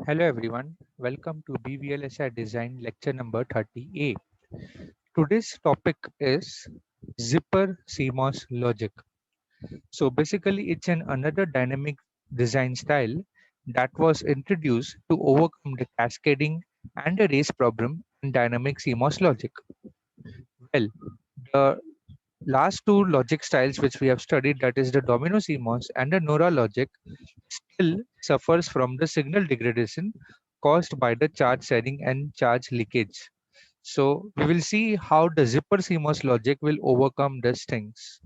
Hello everyone, welcome to BVLSI Design lecture number 30A. Today's topic is zipper CMOS logic. So basically it's an another dynamic design style that was introduced to overcome the cascading and the race problem in dynamic CMOS logic. Well, the last two logic styles which we have studied, that is the domino CMOS and the NORA logic, still suffers from the signal degradation caused by the charge sharing and charge leakage. So we will see how the zipper CMOS logic will overcome these things.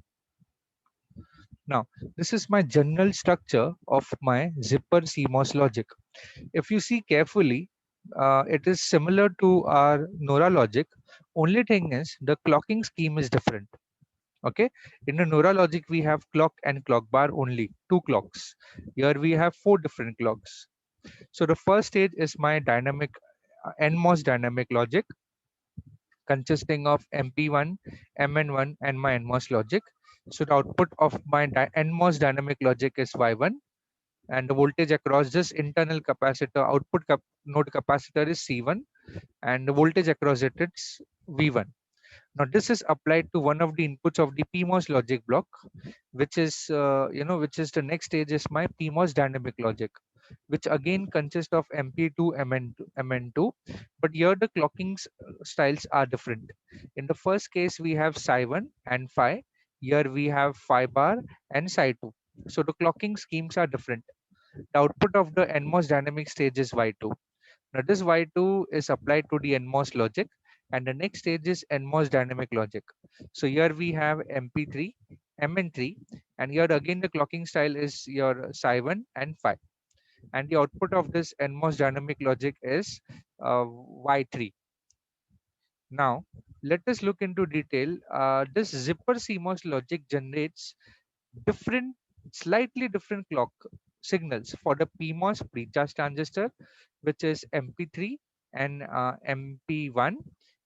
Now, this is my general structure of my zipper CMOS logic. If you see carefully, it is similar to our NORA logic. Only thing is the clocking scheme is different. Okay, in the NORA logic we have clock and clock bar, only two clocks. Here we have four different clocks. So the first stage is my dynamic NMOS dynamic logic, consisting of MP1, MN1, and my NMOS logic. So the output of my NMOS dynamic logic is Y1, and the voltage across this internal capacitor node capacitor is C1, and the voltage across it is V1. Now this is applied to one of the inputs of the PMOS logic block, which is which is the next stage is my PMOS dynamic logic, which again consists of MP2, MN2, but here the styles are different. In the first case, we have Psi1 and Phi. Here we have Phi bar and Psi2. So the clocking schemes are different. The output of the NMOS dynamic stage is Y2. Now this Y2 is applied to the NMOS logic, and the next stage is NMOS dynamic logic. So here we have MP3, MN3, and here again the clocking style is your Psi1 and Phi, and the output of this NMOS dynamic logic is Y3. Now, let us look into detail. This zipper CMOS logic generates different, slightly different clock signals for the PMOS pre-charge transistor, which is MP3 and MP1,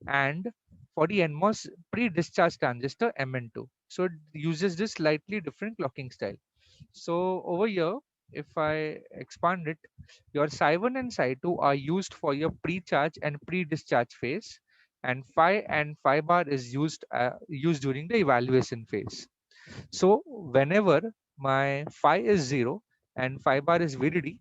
and for the NMOS pre-discharge transistor MN2. So it uses this slightly different clocking style. So over here, if I expand it, your Psi1 and Psi2 are used for your pre-charge and pre-discharge phase, and Phi and Phi bar is used during the evaluation phase. So whenever my Phi is 0 and Phi bar is VDD,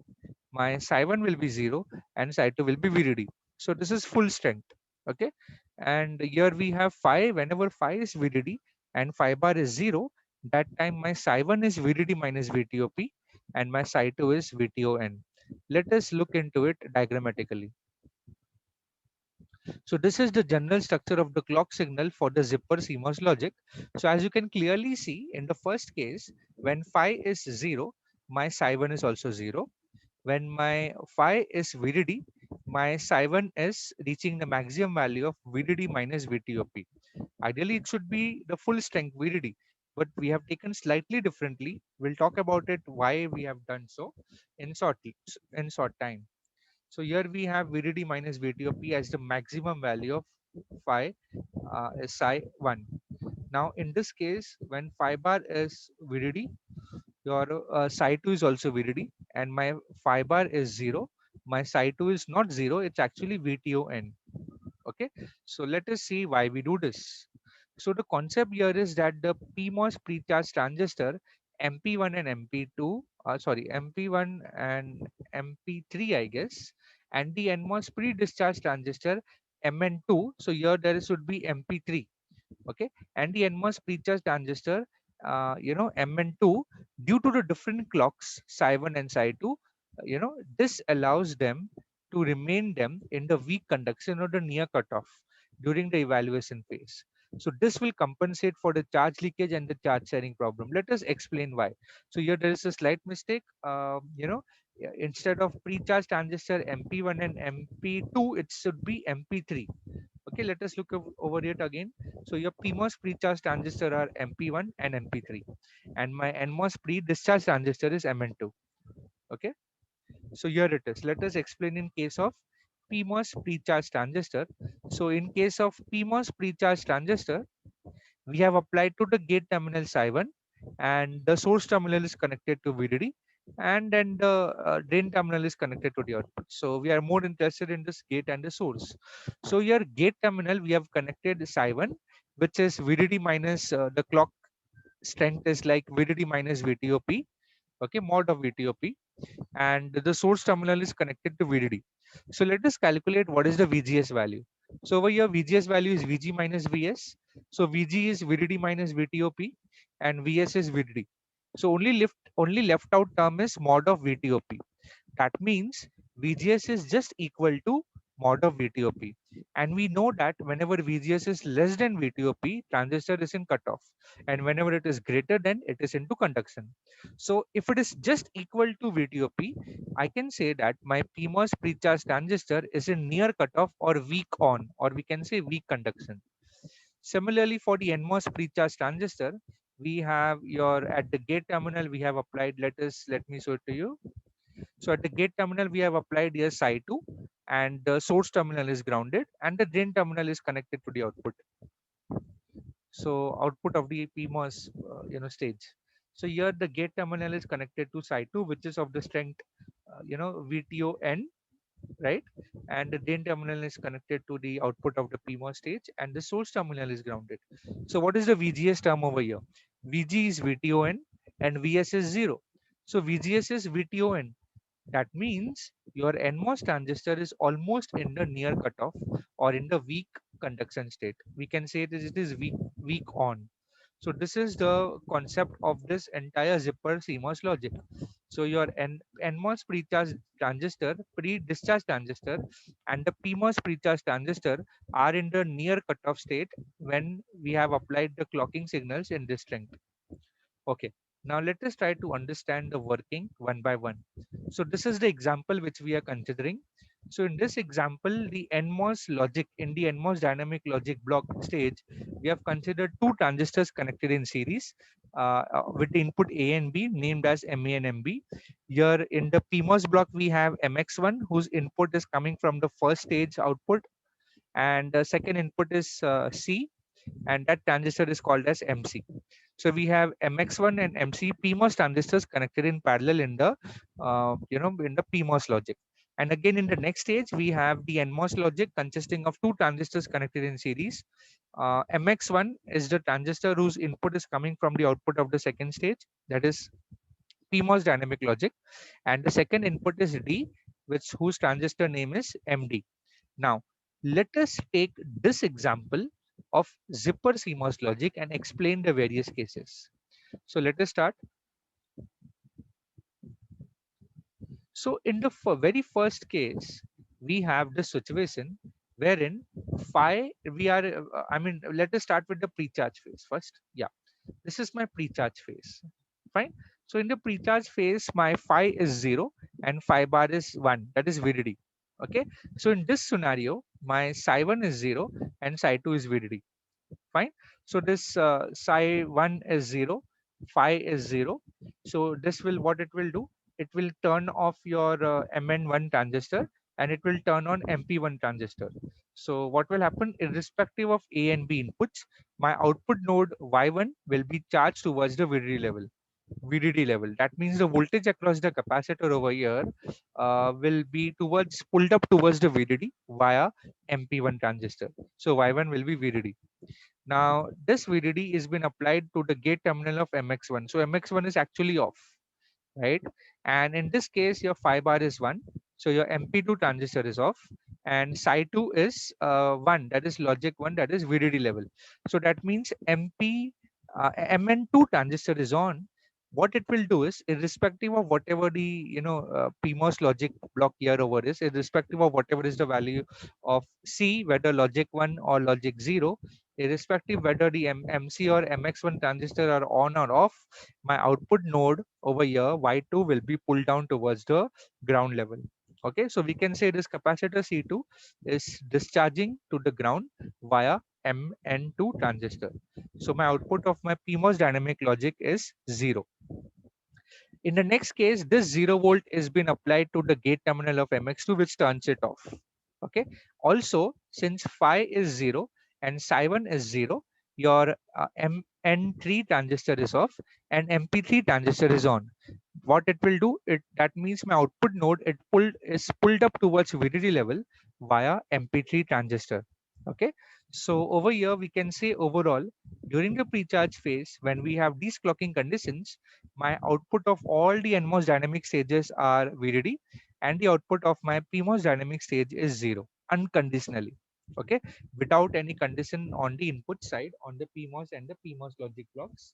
my Psi1 will be 0 and Psi2 will be VDD. So this is full strength. Okay. And here we have Phi. Whenever Phi is VDD and Phi bar is 0, that time my Psi1 is VDD minus VTOP and my Psi2 is VTON. Let us look into it diagrammatically. So this is the general structure of the clock signal for the zipper CMOS logic. So as you can clearly see in the first case, when Phi is 0, my Psi1 is also 0. When my Phi is VDD, my Psi1 is reaching the maximum value of VDD minus VTOP. Ideally, it should be the full strength VDD, but we have taken slightly differently. We'll talk about it why we have done so in short time. So here we have VDD minus VTOP as the maximum value of Phi is Psi1. Now in this case, when Phi bar is VDD, your Psi2 is also VDD, and my Phi bar is 0. My Psi2 is not 0, it's actually VTON. Okay, so let us see why we do this. So the concept here is that the PMOS pre-charge transistor MP1 and MP2, MP1 and MP3, I guess, and the NMOS pre-discharge transistor MN2. So here there should be MP3, okay, and the NMOS pre-charge transistor, MN2. Due to the different clocks, Psi1 and Psi2, this allows them to remain them in the weak conduction or the near cutoff during the evaluation phase. So this will compensate for the charge leakage and the charge sharing problem. Let us explain why. So here there is a slight mistake. Instead of pre-charge transistor MP1 and MP2, it should be MP3. Okay, let us look over it again. So your PMOS pre-charge transistor are MP1 and MP3, and my NMOS pre-discharge transistor is MN2. Okay, so here it is. Let us explain in case of PMOS pre-charge transistor. So in case of PMOS pre-charge transistor, we have applied to the gate terminal Psi1, and the source terminal is connected to VDD, and then the drain terminal is connected to the output. So we are more interested in this gate and the source. So your gate terminal, we have connected Psi1, which is VDD minus the clock strength is like VDD minus VTOP, okay, mod of VTOP, and the source terminal is connected to VDD. So let us calculate what is the VGS value. So over here, VGS value is VG minus VS. So VG is VDD minus VTOP, and VS is VDD. So only left out term is mod of VTOP. That means VGS is just equal to mod of VTOP. And we know that whenever VGS is less than VTOP, transistor is in cutoff. And whenever it is greater than, it is into conduction. So if it is just equal to VTOP, I can say that my PMOS pre-charge transistor is in near cutoff or weak on, or we can say weak conduction. Similarly, for the NMOS pre-charge transistor, we have your at the gate terminal, we have applied, let me show it to you. So at the gate terminal, we have applied here Psi2, and the source terminal is grounded, and the drain terminal is connected to the output. So output of the PMOS, stage. So here the gate terminal is connected to Psi2, which is of the strength, VTON, right? And the drain terminal is connected to the output of the PMOS stage, and the source terminal is grounded. So what is the VGS term over here? VG is VTON, and VS is 0. So VGS is VTON. That means your NMOS transistor is almost in the near cutoff or in the weak conduction state. We can say this it is weak on. So this is the concept of this entire zipper CMOS logic. So your NMOS pre-charge transistor, pre-discharge transistor, and the PMOS pre-charge transistor are in the near cutoff state when we have applied the clocking signals in this strength. Okay, now let us try to understand the working one by one. So this is the example which we are considering. So in this example, the NMOS logic, in the NMOS dynamic logic block stage, we have considered two transistors connected in series with the input A and B named as MA and MB. Here in the PMOS block, we have MX1 whose input is coming from the first stage output, and the second input is C, and that transistor is called as MC. So we have MX1 and MC PMOS transistors connected in parallel in the in the PMOS logic. And again in the next stage we have the NMOS logic consisting of two transistors connected in series. MX1 is the transistor whose input is coming from the output of the second stage, that is PMOS dynamic logic, and the second input is D, which whose transistor name is MD. Now, let us take this example of zipper CMOS logic and explain the various cases. So let us start. So in the very first case, we have the situation wherein phi, let us start with the pre-charge phase first. Yeah, this is my pre-charge phase. Fine. So in the pre-charge phase, my phi is 0 and phi bar is 1, that is VDD. Okay. So in this scenario, my psi1 is 0 and psi2 is VDD. Fine. So this psi1 is 0, phi is 0. So this will, what it will do, it will turn off your MN1 transistor and it will turn on MP1 transistor. So what will happen, irrespective of A and B inputs, my output node Y1 will be charged towards the VDD level. VDD level. That means the voltage across the capacitor over here will be pulled up towards the VDD via MP1 transistor. So Y1 will be VDD. Now this VDD is been applied to the gate terminal of MX1. So MX1 is actually off, right? And in this case, your phi bar is 1. So your MP2 transistor is off, and Psi2 is 1, that is logic 1, that is VDD level. So that means MN2 transistor is on. What it will do is, irrespective of whatever the PMOS logic block here over is, irrespective of whatever is the value of C, whether logic 1 or logic 0, irrespective whether the MC or MX1 transistor are on or off, my output node over here Y2 will be pulled down towards the ground level. Okay, so we can say this capacitor C2 is discharging to the ground via MN2 transistor. So my output of my PMOS dynamic logic is 0. In the next case, this 0 volt is been applied to the gate terminal of MX2, which turns it off. Okay. Also, since phi is 0 and psi1 is 0, your MN3 transistor is off and MP3 transistor is on. What it will do, that means my output node is pulled up towards VDD level via MP3 transistor. Okay, so over here we can say overall during the pre-charge phase when we have these clocking conditions, my output of all the NMOS dynamic stages are VDD and the output of my PMOS dynamic stage is 0 unconditionally. Okay, without any condition on the input side on the PMOS and the PMOS logic blocks,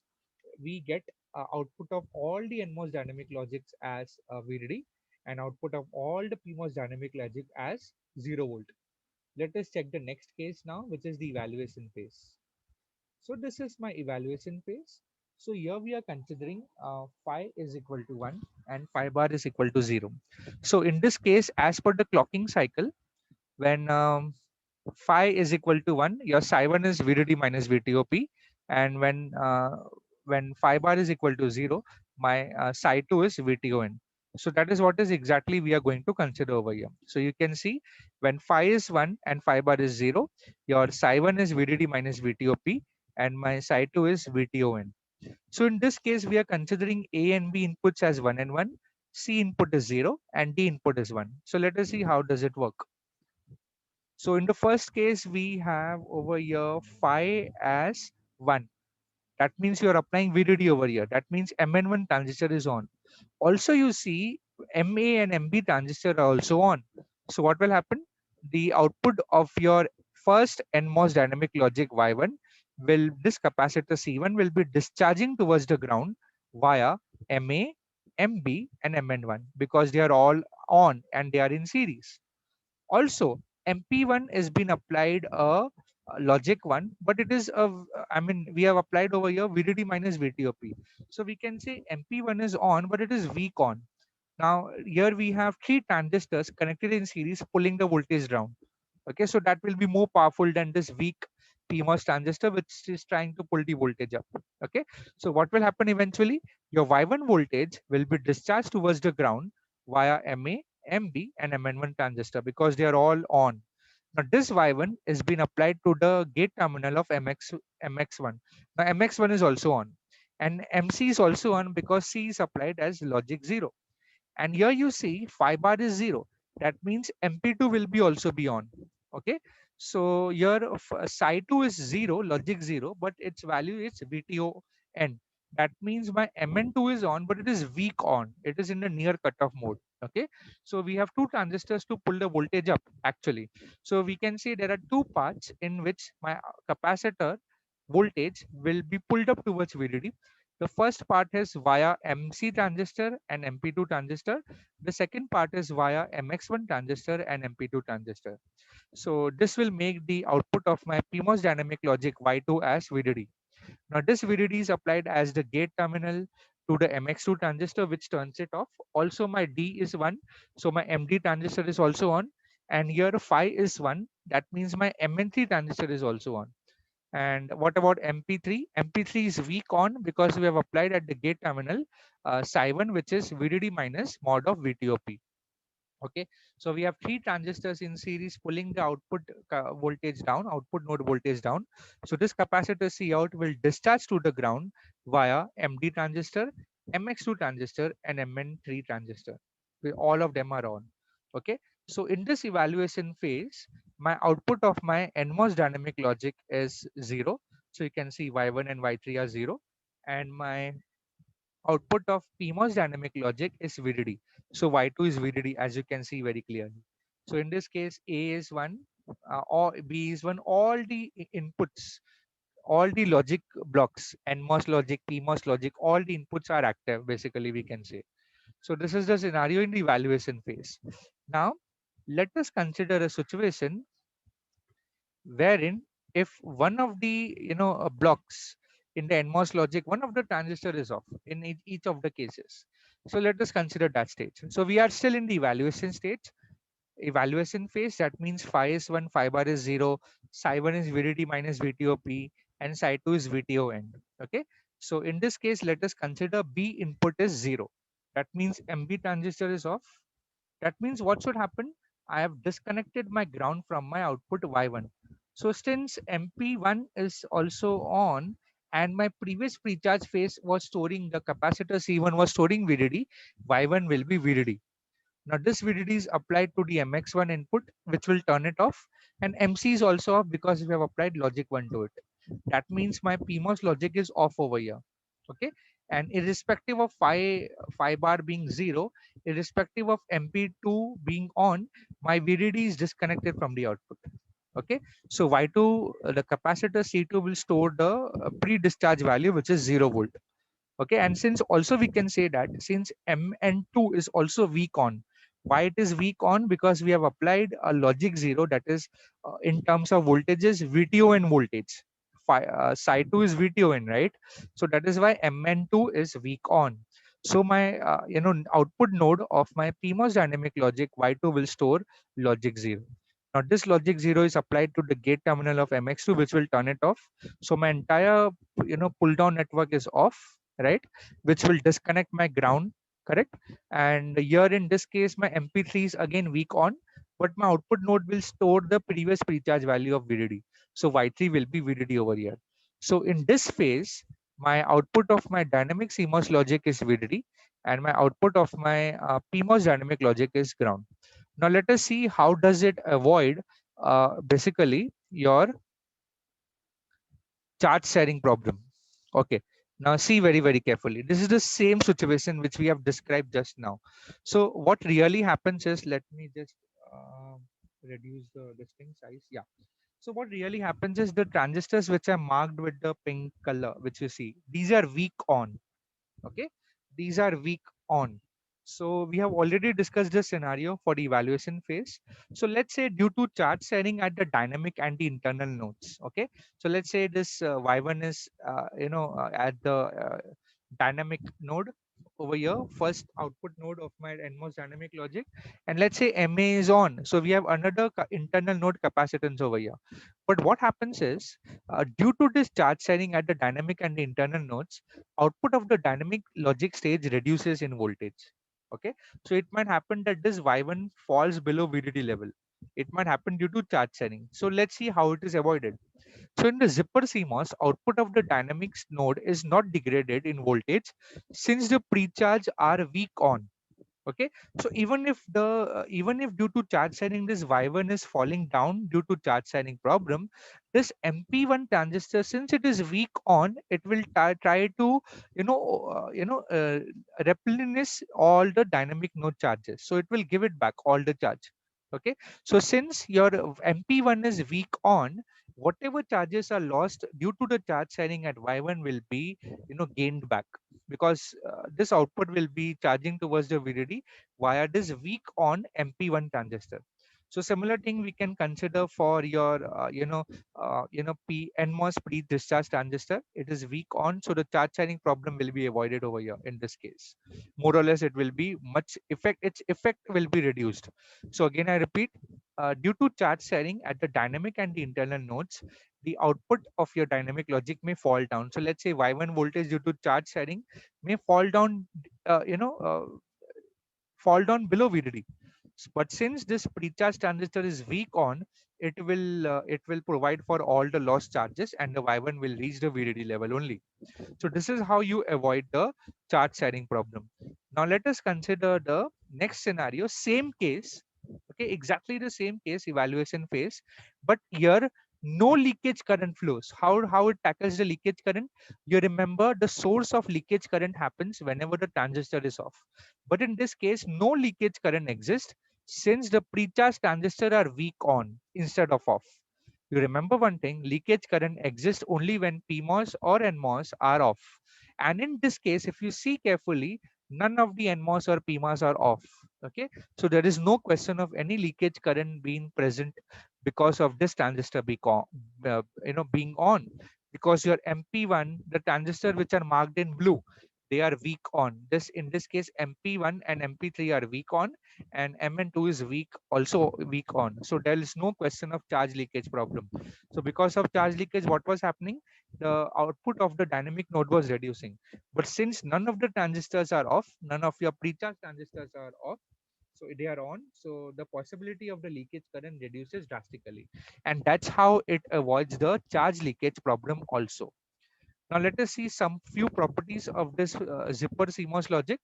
we get output of all the NMOS dynamic logics as VDD and output of all the PMOS dynamic logic as 0 volt. Let us check the next case now, which is the evaluation phase. So this is my evaluation phase. So here we are considering phi is equal to 1 and phi bar is equal to 0. So in this case, as per the clocking cycle, when phi is equal to 1, your psi 1 is VDD minus VTOP, and when phi bar is equal to 0, my psi 2 is VTON. So that is what is exactly we are going to consider over here. So you can see when phi is 1 and phi bar is 0, your psi 1 is VDD minus VTOP and my psi 2 is VTON. So in this case, we are considering A and B inputs as 1 and 1, C input is 0 and D input is 1. So let us see how does it work. So in the first case, we have over here phi as 1. That means you are applying VDD over here. That means MN1 transistor is on. Also, you see MA and MB transistor are also on. So what will happen? The output of your first NMOS dynamic logic Y1 will, this capacitor C1 will be discharging towards the ground via MA, MB and MN1 because they are all on and they are in series. Also, MP1 is been applied a logic one, but it is a, I mean, we have applied over here VDD minus VTOP. So we can say MP1 is on, but it is weak on. Now here we have three transistors connected in series pulling the voltage down. Okay, so that will be more powerful than this weak PMOS transistor, which is trying to pull the voltage up. Okay, so what will happen eventually? Your Y1 voltage will be discharged towards the ground via MA, MB, and MN1 transistor because they are all on. Now this Y1 is being applied to the gate terminal of MX1. Now MX1 is also on, and MC is also on because C is applied as logic 0. And here you see phi bar is 0. That means MP2 will be also be on. Okay, so here psi 2 is 0, logic 0, but its value is VTON. That means my MN2 is on, but it is weak on. It is in the near cutoff mode. Okay, so we have two transistors to pull the voltage up actually. So we can say there are two parts in which my capacitor voltage will be pulled up towards VDD. The first part is via MC transistor and MP2 transistor. The second part is via MX1 transistor and MP2 transistor. So this will make the output of my PMOS dynamic logic Y2 as VDD. Now this VDD is applied as the gate terminal to the MX2 transistor, which turns it off. Also my D is 1, so my MD transistor is also on. And here phi is 1, that means my MN3 transistor is also on. And what about MP3? MP3 is weak on because we have applied at the gate terminal psi1, which is VDD minus mod of VTOP. Okay, so we have three transistors in series pulling the output voltage down, output node voltage down. So this capacitor C out will discharge to the ground via MD transistor, MX2 transistor, and MN3 transistor. All of them are on. Okay, so in this evaluation phase, my output of my NMOS dynamic logic is 0. So you can see Y1 and Y3 are 0. And my output of PMOS dynamic logic is VDD. So Y2 is VDD, as you can see very clearly. So in this case, A is 1 or B is 1. All the inputs, all the logic blocks, NMOS logic, PMOS logic, all the inputs are active, basically we can say. So this is the scenario in the evaluation phase. Now, let us consider a situation wherein if one of the blocks in the NMOS logic, one of the transistor is off in each of the cases. So let us consider that stage. So we are still in the evaluation stage, evaluation phase. That means phi is 1, phi bar is 0, psi 1 is VDD minus VTOP, and psi 2 is VTON. Okay. So in this case, let us consider B input is 0. That means MB transistor is off. That means what should happen? I have disconnected my ground from my output Y1. So since MP1 is also on and my previous precharge phase was storing, the capacitor C1 was storing VDD, Y1 will be VDD. Now this VDD is applied to the MX1 input, which will turn it off, and MC is also off because we have applied logic 1 to it. That means my PMOS logic is off over here. Okay, and irrespective of phi bar being 0, irrespective of MP2 being on, my VDD is disconnected from the output. Okay, so Y2, the capacitor C2 will store the pre-discharge value, which is 0 volt. Okay, and since also we can say that since Mn2 is also weak on, why it is weak on? Because we have applied a logic 0, that is in terms of voltages VTO in voltage. Psi 2 is VTO in, right? So that is why Mn2 is weak on. So my output node of my PMOS dynamic logic Y2 will store logic 0. Now this logic 0 is applied to the gate terminal of MX2, which will turn it off. So my entire pull down network is off, right, which will disconnect my ground, correct? And here in this case my MP3 is again weak on, but my output node will store the previous precharge value of VDD, so Y3 will be VDD over here. So in this phase my output of my dynamic CMOS logic is VDD and my output of my PMOS dynamic logic is ground. Now let us see how does it avoid basically your charge sharing problem. Okay, now see very, very carefully. This is the same situation which we have described just now. So what really happens is, let me just reduce the distinct size. Yeah. So what really happens is the transistors which are marked with the pink color, which you see, these are weak on. Okay, these are weak on. So we have already discussed this scenario for the evaluation phase. So let's say due to charge sharing at the dynamic and the internal nodes. Okay, so let's say this y1 is at the dynamic node over here, first output node of my NMOS dynamic logic, and let's say MA is on, so we have another internal node capacitance over here. But what happens is, due to this charge sharing at the dynamic and the internal nodes, output of the dynamic logic stage reduces in voltage. Okay, so it might happen that this y1 falls below VDD level. It might happen due to charge sharing. So let's see how it is avoided. So in the zipper CMOS, output of the dynamics node is not degraded in voltage since the precharge are weak on. Okay, so even if due to charge sharing this y1 is falling down due to charge sharing problem, this MP1 transistor, since it is weak on, it will try to replenish all the dynamic node charges, so it will give it back all the charge. Okay, so since your MP1 is weak on, whatever charges are lost due to the charge sharing at y1 will be gained back, because this output will be charging towards the VDD via this weak on MP1 transistor. So similar thing we can consider for your NMOS pre-discharge transistor. It is weak on, so the charge sharing problem will be avoided over here in this case. More or less, it will be much effect. Its effect will be reduced. So again, I repeat, due to charge sharing at the dynamic and the internal nodes, the output of your dynamic logic may fall down. So let's say y1 voltage due to charge sharing may fall down, fall down below VDD. But since this precharge transistor is weak on, it will provide for all the lost charges, and the y1 will reach the VDD level only. So this is how you avoid the charge sharing problem. Now let us consider the next scenario, same case. Okay, exactly the same case, evaluation phase, but here no leakage current flows. How it tackles the leakage current? You remember the source of leakage current happens whenever the transistor is off, but in this case no leakage current exists since the precharge transistor are weak on instead of off. You remember one thing, leakage current exists only when PMOS or NMOS are off. And in this case, if you see carefully, none of the NMOS or PMOS are off. Okay, so there is no question of any leakage current being present because of this transistor being on, because your MP1, the transistor which are marked in blue, they are weak on. This in this case, MP1 and MP3 are weak on, and Mn2 is weak, also weak on. So there is no question of charge leakage problem. So because of charge leakage, what was happening? The output of the dynamic node was reducing. But since none of the transistors are off, none of your pre-charge transistors are off, so they are on, so the possibility of the leakage current reduces drastically, and that's how it avoids the charge leakage problem also. Now let us see some few properties of this zipper CMOS logic.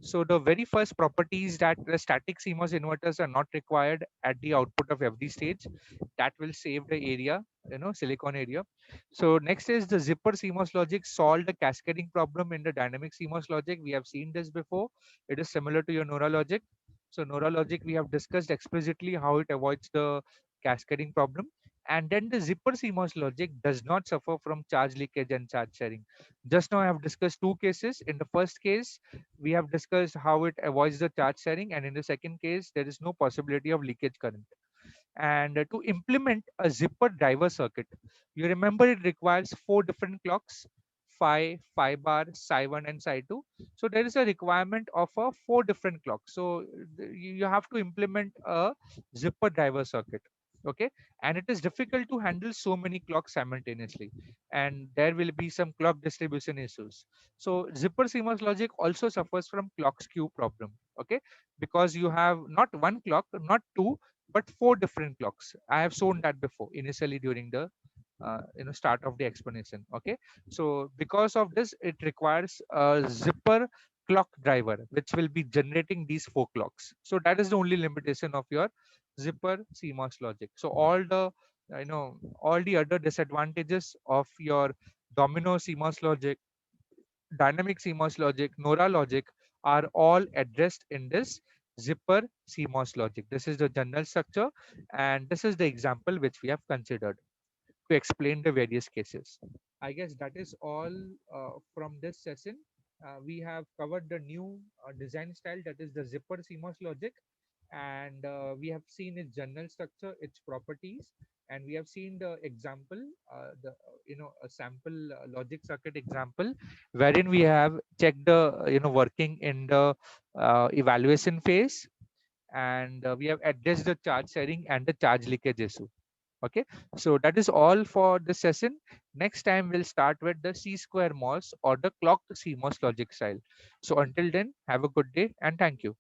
So the very first property is that the static CMOS inverters are not required at the output of every stage. That will save the area, silicon area. So next is the zipper CMOS logic solve the cascading problem in the dynamic CMOS logic. We have seen this before. It is similar to your NORA logic. So NORA logic, we have discussed explicitly how it avoids the cascading problem. And then the zipper CMOS logic does not suffer from charge leakage and charge sharing. Just now I have discussed two cases. In the first case, we have discussed how it avoids the charge sharing, and in the second case there is no possibility of leakage current. And to implement a zipper driver circuit, you remember it requires four different clocks: phi bar, psi 1 and psi 2. So there is a requirement of a four different clocks. So you have to implement a zipper driver circuit. Okay, and it is difficult to handle so many clocks simultaneously, and there will be some clock distribution issues. So zipper CMOS logic also suffers from clock skew problem. Okay, because you have not one clock, not two, but four different clocks. I have shown that before initially during the start of the explanation. Okay, so because of this, it requires a zipper clock driver which will be generating these four clocks. So that is the only limitation of your zipper CMOS logic. So all the other disadvantages of your domino CMOS logic, dynamic CMOS logic, NORA logic are all addressed in this zipper CMOS logic. This is the general structure, and this is the example which we have considered to explain the various cases. I guess that is all from this session. We have covered the new design style, that is the zipper CMOS logic, and we have seen its general structure, its properties, and we have seen the example, a sample logic circuit example, wherein we have checked the working in the evaluation phase, and we have addressed the charge sharing and the charge leakage issue. Okay, so that is all for this session. Next time we'll start with the C square MOS or the clocked CMOS logic style. So until then, have a good day and thank you.